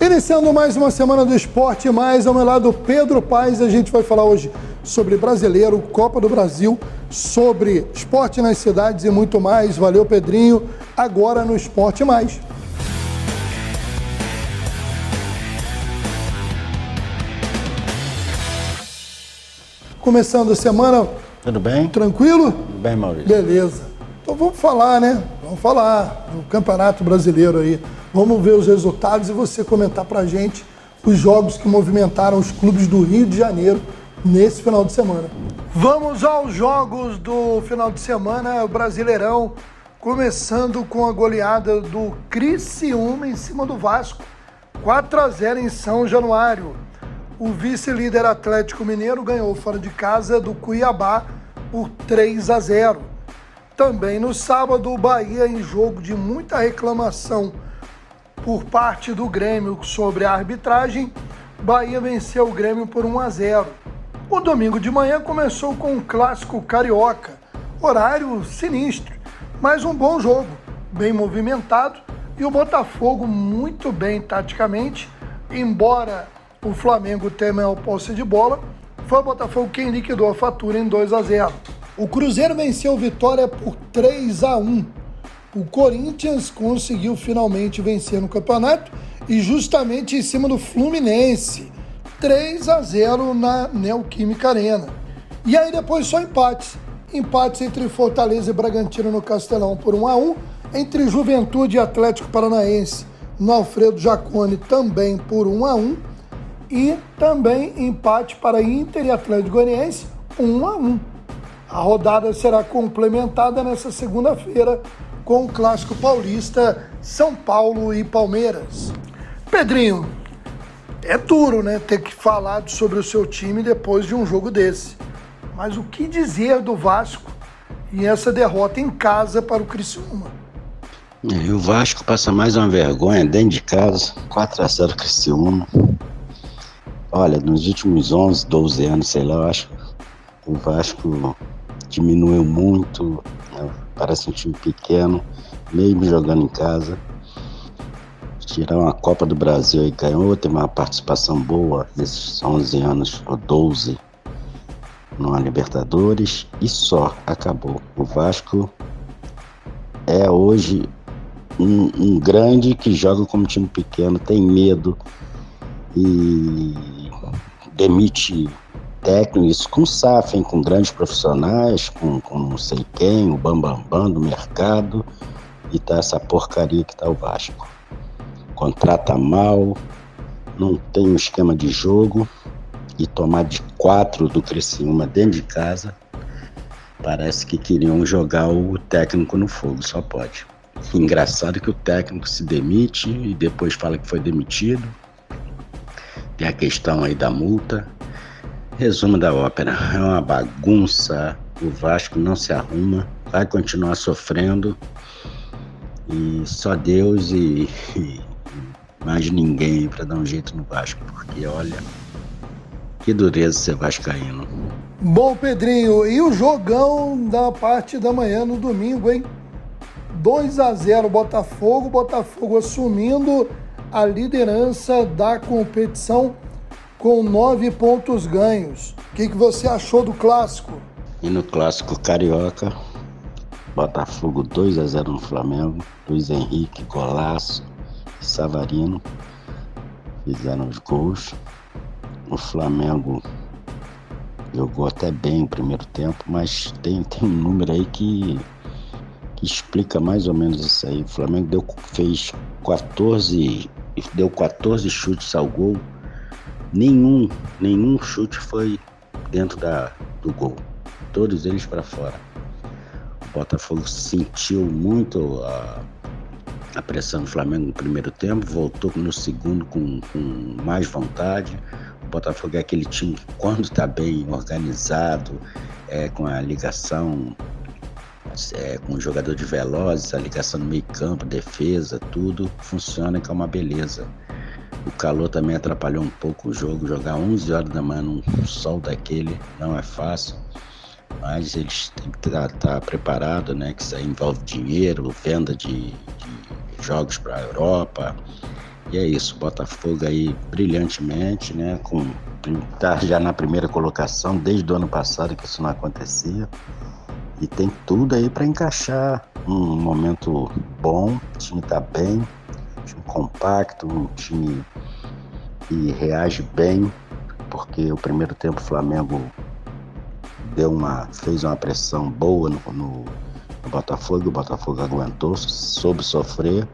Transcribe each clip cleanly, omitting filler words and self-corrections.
Iniciando mais uma semana do Esporte Mais, ao meu lado Pedro Paes, a gente vai falar hoje sobre Brasileiro, Copa do Brasil, sobre esporte nas cidades e muito mais. Valeu, Pedrinho, agora no Esporte Mais. Começando a semana... Tudo bem? Tranquilo? Tudo bem, Maurício. Beleza. Então vamos falar, né? Vamos falar do Campeonato Brasileiro aí. Vamos ver os resultados e você comentar pra gente os jogos que movimentaram os clubes do Rio de Janeiro nesse final de semana. Vamos aos jogos do final de semana, Brasileirão, começando com a goleada do Criciúma em cima do Vasco, 4-0 em São Januário. O vice-líder Atlético Mineiro ganhou fora de casa do Cuiabá por 3-0. Também no sábado, o Bahia, em jogo de muita reclamação por parte do Grêmio sobre a arbitragem, Bahia venceu o Grêmio por 1-0. O domingo de manhã começou com um clássico carioca, horário sinistro, mas um bom jogo, bem movimentado, e o Botafogo muito bem taticamente, embora o Flamengo tenha maior posse de bola, foi o Botafogo quem liquidou a fatura em 2-0. O Cruzeiro venceu o Vitória por 3-1. O Corinthians conseguiu finalmente vencer no campeonato e justamente em cima do Fluminense, 3-0 na Neoquímica Arena. E aí depois só empates. Empates entre Fortaleza e Bragantino no Castelão por 1-1, entre Juventude e Atlético Paranaense no Alfredo Jaconi também por 1-1, e também empate para Inter e Atlético Goianiense 1-1. A rodada será complementada nessa segunda-feira com o Clássico Paulista, São Paulo e Palmeiras. Pedrinho, é duro, né, ter que falar sobre o seu time depois de um jogo desse. Mas o que dizer do Vasco e essa derrota em casa para o Criciúma? E o Vasco passa mais uma vergonha dentro de casa, 4-0 Criciúma. Olha, nos últimos 11, 12 anos, sei lá, eu acho que o Vasco diminuiu muito, né? Parece um time pequeno, mesmo jogando em casa. Tirar uma Copa do Brasil e ganhou, teve uma participação boa nesses 11 anos, ou 12, numa Libertadores, e só, acabou. O Vasco é hoje um grande que joga como time pequeno, tem medo e demite técnicos com SAF, com grandes profissionais, com não sei quem, o Bambambam do mercado, e tá essa porcaria que tá o Vasco. Contrata mal, não tem um esquema de jogo, e tomar de 4 do Criciúma dentro de casa, parece que queriam jogar o técnico no fogo, só pode. Engraçado que o técnico se demite e depois fala que foi demitido. Tem a questão aí da multa. Resumo da ópera, é uma bagunça, o Vasco não se arruma, vai continuar sofrendo, e só Deus e mais ninguém para dar um jeito no Vasco, porque olha, que dureza ser vascaíno. Bom, Pedrinho, e o jogão da parte da manhã no domingo, hein? 2-0 Botafogo assumindo a liderança da competição com 9 pontos ganhos. O que você achou do clássico? E no clássico carioca, Botafogo 2-0 no Flamengo, Luiz Henrique, golaço, e Savarino fizeram os gols. O Flamengo jogou até bem o primeiro tempo, mas tem um número aí que explica mais ou menos isso aí. O Flamengo deu 14 chutes ao gol. Nenhum chute foi dentro do gol, todos eles para fora. O Botafogo sentiu muito a pressão do Flamengo no primeiro tempo, voltou no segundo com mais vontade. O Botafogo é aquele time que, quando está bem organizado, com a ligação, com o jogador de velozes, a ligação no meio campo, defesa, tudo funciona, que é uma beleza. O calor também atrapalhou um pouco o jogo. Jogar 11 horas da manhã num sol daquele não é fácil, mas eles têm que estar preparados, né? Que isso aí envolve dinheiro, venda de jogos para a Europa, E é isso, Botafogo aí brilhantemente, né? Tá já na primeira colocação desde o ano passado que isso não acontecia. E tem tudo aí para encaixar um momento bom, o time tá bem, um time compacto, um time que reage bem, porque o primeiro tempo o Flamengo fez uma pressão boa no Botafogo, o Botafogo aguentou, soube sofrer,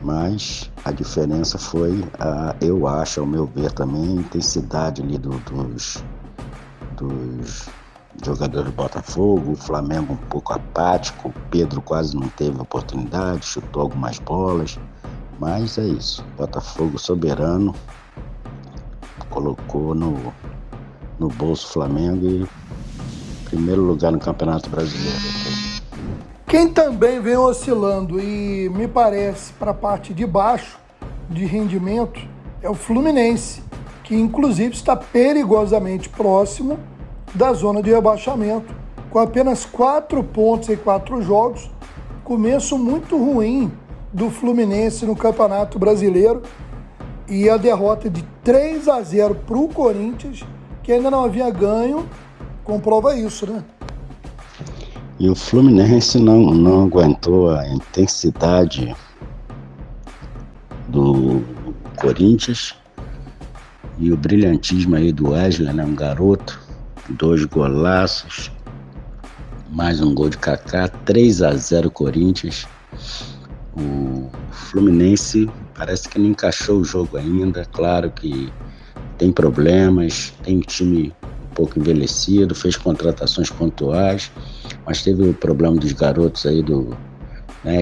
mas a diferença foi, eu acho, ao meu ver também, a intensidade ali dos jogadores do Botafogo, o Flamengo um pouco apático, o Pedro quase não teve oportunidade, chutou algumas bolas, mas é isso, Botafogo soberano, colocou no bolso o Flamengo e primeiro lugar no Campeonato Brasileiro. Quem também vem oscilando e me parece para a parte de baixo de rendimento é o Fluminense, que inclusive está perigosamente próximo da zona de rebaixamento, com apenas 4 pontos em 4 jogos, começo muito ruim do Fluminense no Campeonato Brasileiro e a derrota de 3-0 para o Corinthians, que ainda não havia ganho, comprova isso, né? E o Fluminense não aguentou a intensidade do Corinthians e o brilhantismo aí do Wesley, né? Um garoto, 2 golaços, mais um gol de Kaká, 3-0 Corinthians. O Fluminense parece que não encaixou o jogo ainda, claro que tem problemas, tem um time um pouco envelhecido, fez contratações pontuais, mas teve o problema dos garotos aí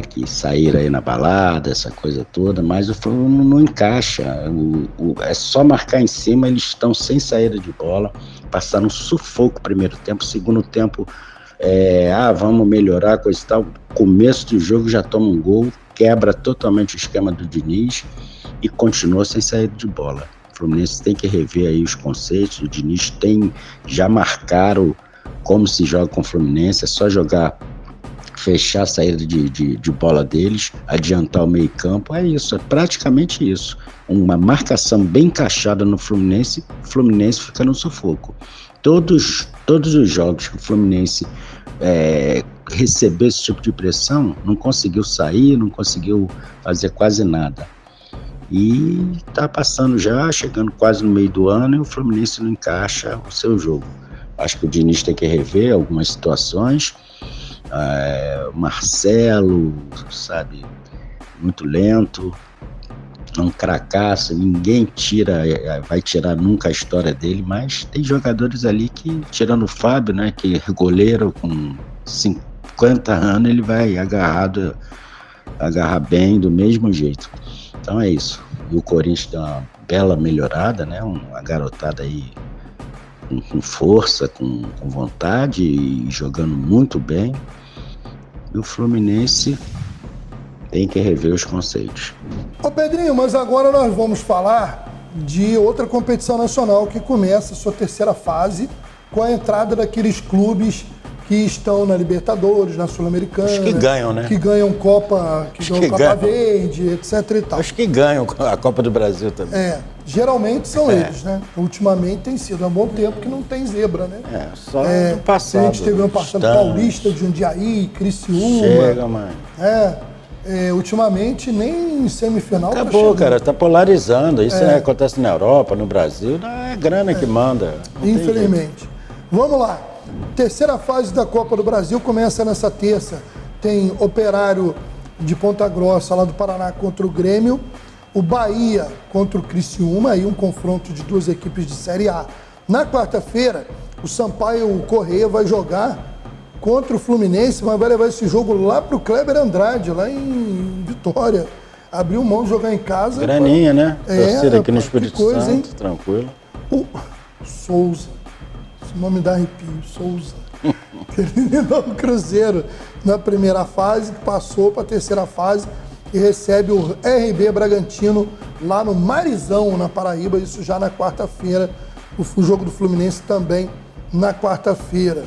que saíram aí na balada, essa coisa toda, mas o Flamengo não encaixa, é só marcar em cima, eles estão sem saída de bola, passaram um sufoco primeiro tempo, segundo tempo, vamos melhorar, coisa e tal, começo do jogo já toma um gol, quebra totalmente o esquema do Diniz e continua sem saída de bola. O Fluminense tem que rever aí os conceitos, o Diniz já marcaram como se joga com o Fluminense, é só fechar a saída de bola deles, adiantar o meio campo, é isso, é praticamente isso. Uma marcação bem encaixada no Fluminense, o Fluminense fica no sufoco. Todos os jogos que o Fluminense recebeu esse tipo de pressão, não conseguiu sair, não conseguiu fazer quase nada. E tá passando já, chegando quase no meio do ano, e o Fluminense não encaixa o seu jogo. Acho que o Diniz tem que rever algumas situações. Marcelo, sabe, muito lento, um cracaço, ninguém vai tirar nunca a história dele, mas tem jogadores ali que, tirando o Fábio, né, que é goleiro com 50 anos, ele vai agarrar bem do mesmo jeito. Então é isso. E o Corinthians deu uma bela melhorada, né, uma garotada aí com força, com vontade e jogando muito bem. E o Fluminense tem que rever os conceitos. Ô Pedrinho, mas agora nós vamos falar de outra competição nacional que começa a sua terceira fase com a entrada daqueles clubes que estão na Libertadores, na Sul-Americana. Acho que ganham, né? Que ganham Copa Verde, etc e tal. Acho que ganham a Copa do Brasil também. Geralmente são eles, né? Ultimamente tem sido há um bom tempo que não tem zebra, né? Só no passado. A gente teve um passado paulista de Jundiaí, Criciúma. Chega, mano. Ultimamente nem em semifinal. Acabou, cara, tá polarizando. Isso acontece na Europa, no Brasil, é grana que manda. Infelizmente. Vamos lá. Terceira fase da Copa do Brasil começa nessa terça. Tem Operário de Ponta Grossa, lá do Paraná, contra o Grêmio. O Bahia contra o Criciúma, aí um confronto de duas equipes de Série A. Na quarta-feira, o Sampaio Corrêa vai jogar contra o Fluminense, mas vai levar esse jogo lá pro Kleber Andrade, lá em Vitória. Abriu mão de jogar em casa. Graninha, né? Torcida aqui no Espírito Santo, hein? Tranquilo. O Souza. Esse nome dá arrepio, Souza. Terminou o Cruzeiro na primeira fase, passou para a terceira fase e recebe o RB Bragantino lá no Marizão, na Paraíba, isso já na quarta-feira. O jogo do Fluminense também na quarta-feira.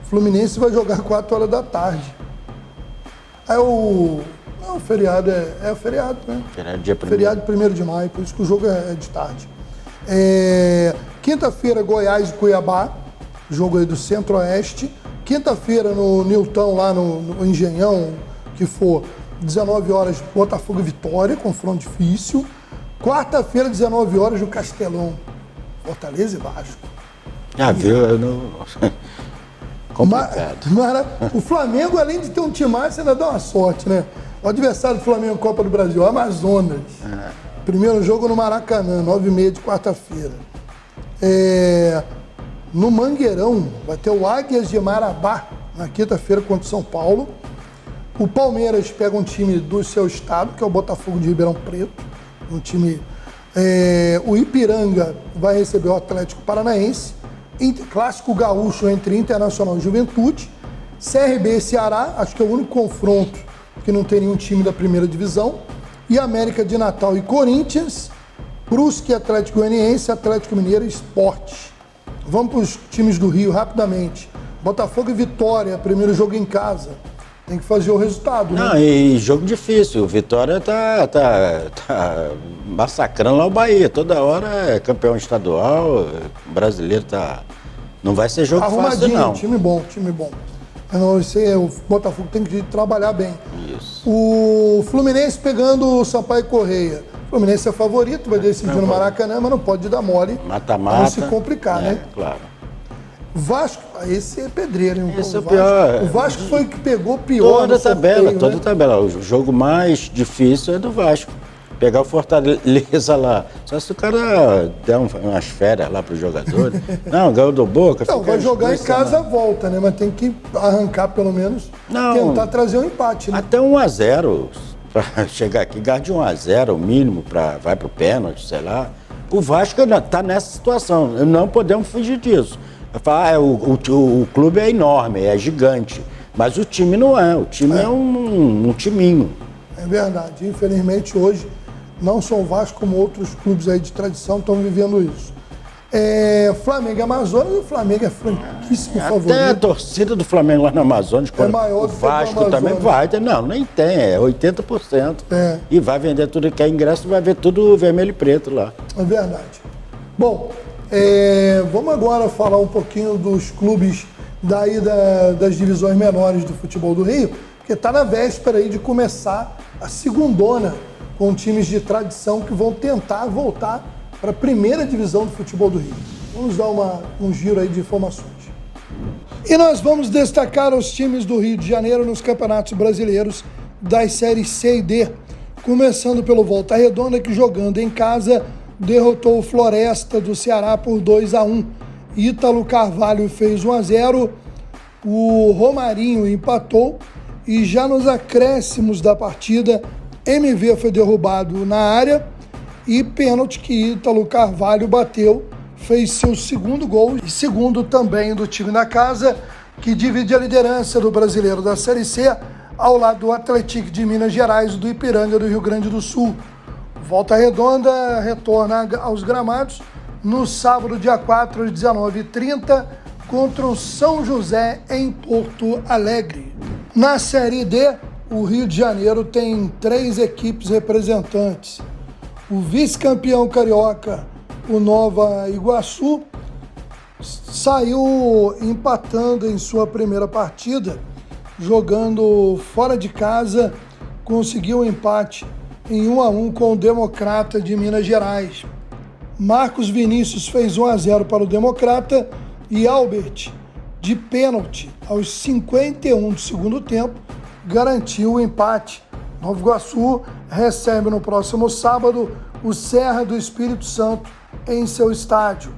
O Fluminense vai jogar 4 horas da tarde. Aí Não, feriado é feriado, né? Feriado dia 1º. Feriado 1º de maio, por isso que o jogo é de tarde. Quinta-feira, Goiás e Cuiabá, jogo aí do Centro-Oeste. Quinta-feira no Nilton, lá no Engenhão, que for 19 horas, Botafogo e Vitória, confronto difícil. Quarta-feira, 19 horas, no Castelão, Fortaleza e Vasco. Já viu? Eu não... Complicado. O Flamengo, além de ter um timaço, ainda dá uma sorte, né? O adversário do Flamengo Copa do Brasil, Amazonas. Primeiro jogo no Maracanã, 9h30 de quarta-feira. No Mangueirão, vai ter o Águias de Marabá, na quinta-feira contra o São Paulo. O Palmeiras pega um time do seu estado, que é o Botafogo de Ribeirão Preto. Um time... o Ipiranga vai receber o Atlético Paranaense. Clássico gaúcho entre Internacional e Juventude. CRB e Ceará, acho que é o único confronto que não tem nenhum time da primeira divisão. E América de Natal e Corinthians. Brusque e Atlético Goianiense, Atlético Mineiro e Sport. Vamos para os times do Rio rapidamente. Botafogo e Vitória, primeiro jogo em casa. Tem que fazer o resultado, né? Não, e jogo difícil. O Vitória tá massacrando lá o Bahia. Toda hora é campeão estadual, brasileiro tá... Não vai ser jogo fácil, não. Time bom. O Botafogo tem que trabalhar bem. Isso. O Fluminense pegando o Sampaio Correia. O Fluminense é favorito, vai decidir no Maracanã, mas não pode dar mole. Mata-mata. Não se complicar, né? Claro. Vasco, esse é pedreiro, hein? Esse é o pior. O Vasco foi o que pegou pior toda no sorteio, toda tabela. O jogo mais difícil é do Vasco. Pegar o Fortaleza lá. Só se o cara der umas férias lá pro jogador. Não, ganhou do Boca. Não, vai jogar em casa, volta, né? Mas tem que arrancar pelo menos, tentar trazer um empate, né? Até 1-0, para chegar aqui, ganhar de 1-0, o mínimo, vai pro pênalti, sei lá. O Vasco tá nessa situação, não podemos fugir disso. O clube é enorme, é gigante, mas o time não é, o time é um timinho. É verdade, infelizmente hoje, não só o Vasco como outros clubes aí de tradição estão vivendo isso. Flamengo e Amazonas, o Flamengo é franquíssimo favorito. Até a torcida do Flamengo lá no Amazonas, maior o Vasco também vai, nem tem, é 80%. E vai vender tudo que é ingresso, vai ver tudo vermelho e preto lá. É verdade. Bom, vamos agora falar um pouquinho dos clubes daí das divisões menores do futebol do Rio, porque está na véspera aí de começar a segundona com times de tradição que vão tentar voltar para a primeira divisão do futebol do Rio. Vamos dar um giro aí de informações. E nós vamos destacar os times do Rio de Janeiro nos campeonatos brasileiros das séries C e D, começando pelo Volta Redonda, que jogando em casa derrotou o Floresta do Ceará por 2-1. Ítalo Carvalho fez 1-0, o Romarinho empatou e já nos acréscimos da partida, MV foi derrubado na área e pênalti que Ítalo Carvalho bateu, fez seu segundo gol e segundo também do time da casa, que divide a liderança do brasileiro da Série C ao lado do Atlético de Minas Gerais e do Ipiranga do Rio Grande do Sul. Volta Redonda retorna aos gramados no sábado, dia 4, às 19h30, contra o São José em Porto Alegre. Na Série D, o Rio de Janeiro tem 3 equipes representantes. O vice-campeão carioca, o Nova Iguaçu, saiu empatando em sua primeira partida, jogando fora de casa, conseguiu um empate em 1-1 com o Democrata de Minas Gerais. Marcos Vinícius fez 1-0 para o Democrata e Albert, de pênalti, aos 51 do segundo tempo, garantiu o empate. Nova Iguaçu recebe no próximo sábado o Serra do Espírito Santo em seu estádio.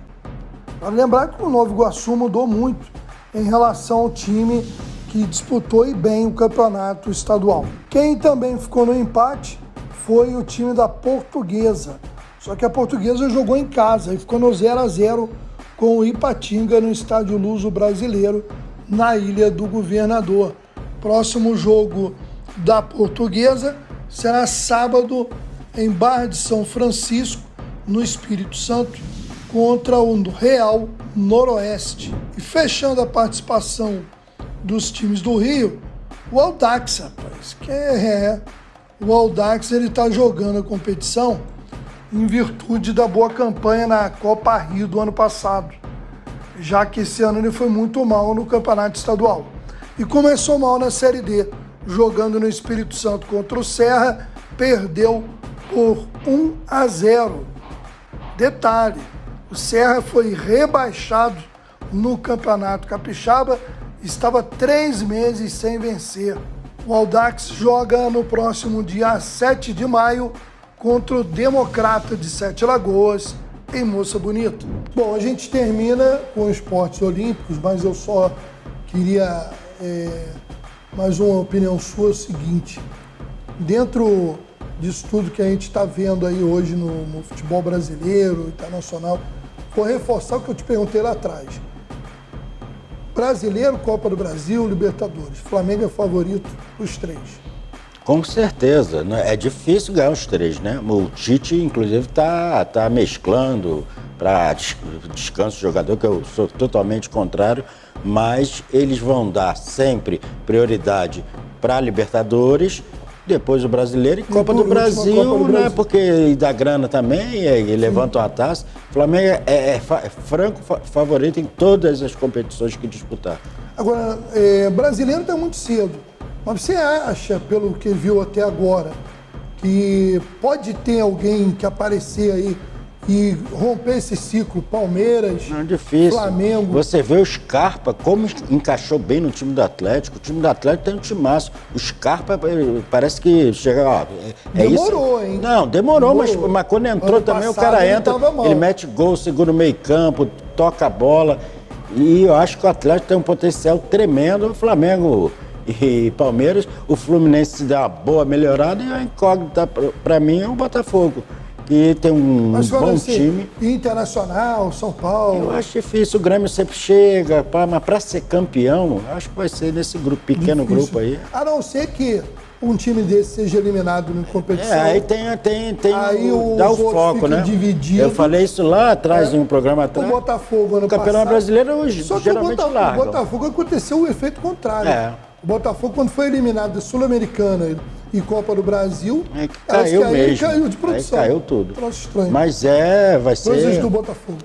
Vale lembrar que o Nova Iguaçu mudou muito em relação ao time que disputou bem o campeonato estadual. Quem também ficou no empate foi o time da Portuguesa. Só que a Portuguesa jogou em casa e ficou no 0-0 com o Ipatinga no Estádio Luso Brasileiro, na Ilha do Governador. Próximo jogo da Portuguesa será sábado em Barra de São Francisco, no Espírito Santo, contra o Real Noroeste. E fechando a participação dos times do Rio, o Audax, rapaz, que o Audax está jogando a competição em virtude da boa campanha na Copa Rio do ano passado, já que esse ano ele foi muito mal no campeonato estadual. E começou mal na Série D, jogando no Espírito Santo contra o Serra, perdeu por 1-0. Detalhe, o Serra foi rebaixado no Campeonato Capixaba, estava 3 meses sem vencer. O Audax joga no próximo dia 7 de maio contra o Democrata de Sete Lagoas, em Moça Bonita. Bom, a gente termina com esportes olímpicos, mas eu só queria mais uma opinião sua, seguinte. Dentro disso tudo que a gente está vendo aí hoje no futebol brasileiro, internacional, vou reforçar o que eu te perguntei lá atrás. Brasileiro, Copa do Brasil, Libertadores. Flamengo é favorito, os 3. Com certeza. É difícil ganhar os 3, né? O Tite, inclusive, tá mesclando para descanso do jogador, que eu sou totalmente contrário, mas eles vão dar sempre prioridade para Libertadores, depois o Brasileiro e Copa do Brasil, né? Porque dá grana também, e levantam a taça. O Flamengo é franco favorito em todas as competições que disputar. Agora, brasileiro está muito cedo. Mas você acha, pelo que viu até agora, que pode ter alguém que aparecer aí e romper esse ciclo? Palmeiras, não, difícil. Flamengo. Você vê o Scarpa, como encaixou bem no time do Atlético. O time do Atlético tem um timaço. O Scarpa parece que chega. Demorou, isso. Hein? Não, demorou. Mas quando entrou também, o cara entra, ele mete gol, segura o meio campo, toca a bola. E eu acho que o Atlético tem um potencial tremendo. O Flamengo e Palmeiras, o Fluminense se dá uma boa melhorada, e a incógnita para mim é o Botafogo, que tem um bom time. Internacional, São Paulo. Eu acho difícil, o Grêmio sempre chega, mas para ser campeão, acho que vai ser nesse pequeno grupo aí. A não ser que um time desse seja eliminado na competição. Aí aí dá o foco, né? Dividido. Eu falei isso lá atrás, em um programa atrás. O Botafogo ano passado. O Campeonato Brasileiro geralmente larga. O Botafogo aconteceu o efeito contrário. O Botafogo, quando foi eliminado da Sul-Americana e Copa do Brasil, caiu mesmo. Ele caiu de produção. Aí caiu tudo. Estranho. Mas vai ser... Coisas do Botafogo.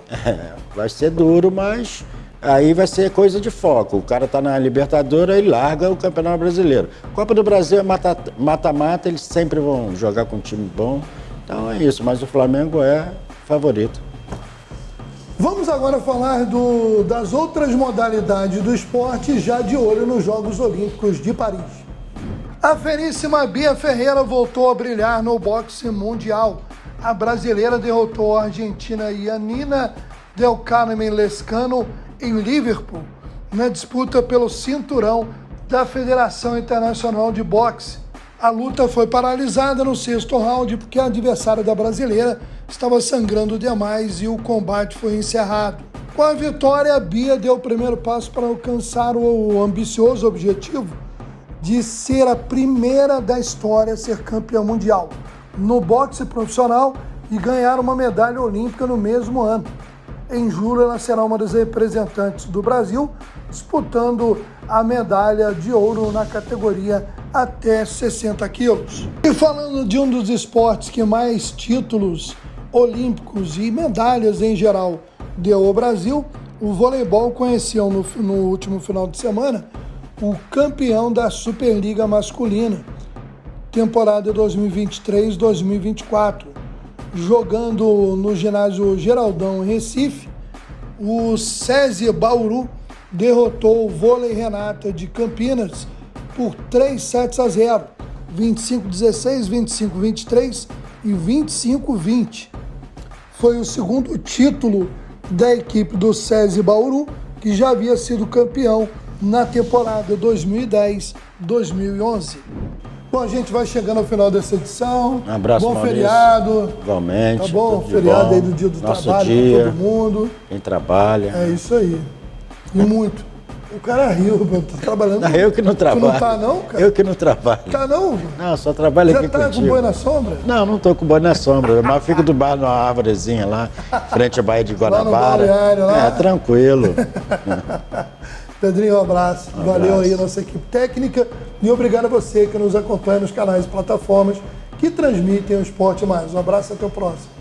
Vai ser duro, mas aí vai ser coisa de foco. O cara tá na Libertadores e larga o Campeonato Brasileiro. Copa do Brasil é mata-mata, eles sempre vão jogar com um time bom. Então é isso, mas o Flamengo é favorito. Vamos agora falar das outras modalidades do esporte, já de olho nos Jogos Olímpicos de Paris. A feríssima Bia Ferreira voltou a brilhar no boxe mundial. A brasileira derrotou a argentina Yanina Del Carmen Lescano em Liverpool, na disputa pelo cinturão da Federação Internacional de Boxe. A luta foi paralisada no 6º round porque a adversária da brasileira estava sangrando demais e o combate foi encerrado. Com a vitória, a Bia deu o primeiro passo para alcançar o ambicioso objetivo de ser a primeira da história a ser campeã mundial no boxe profissional e ganhar uma medalha olímpica no mesmo ano. Em julho, ela será uma das representantes do Brasil, disputando a medalha de ouro na categoria até 60 quilos. E falando de um dos esportes que mais títulos olímpicos e medalhas em geral deu ao Brasil, o voleibol conheceu no último final de semana o campeão da Superliga Masculina, temporada 2023-2024. Jogando no ginásio Geraldão, em Recife, o SESI Bauru derrotou o Vôlei Renata de Campinas por 3-0, 25-16, 25-23 e 25-20. Foi o segundo título da equipe do SESI Bauru, que já havia sido campeão na temporada 2010-2011. Bom, a gente vai chegando ao final dessa edição. Um abraço, bom Maurício. Feriado. Igualmente. Tá bom? Feriado bom. Aí do dia do Nosso trabalho dia, pra todo mundo. Quem trabalha. É isso aí. E muito. O cara riu, tá trabalhando. Não, eu que não trabalho. Tu não tá não, cara? Eu que não trabalho. Tá não? Não, só trabalho aqui contigo. Já tá com boi na sombra? Não, não tô com boi na sombra, mas fico do bar numa árvorezinha lá, frente à Baía de Guanabara. Lá no balneário, lá. É, tranquilo. Pedrinho, um abraço. Valeu aí a nossa equipe técnica e obrigado a você que nos acompanha nos canais e plataformas que transmitem o Esporte Mais. Um abraço e até o próximo.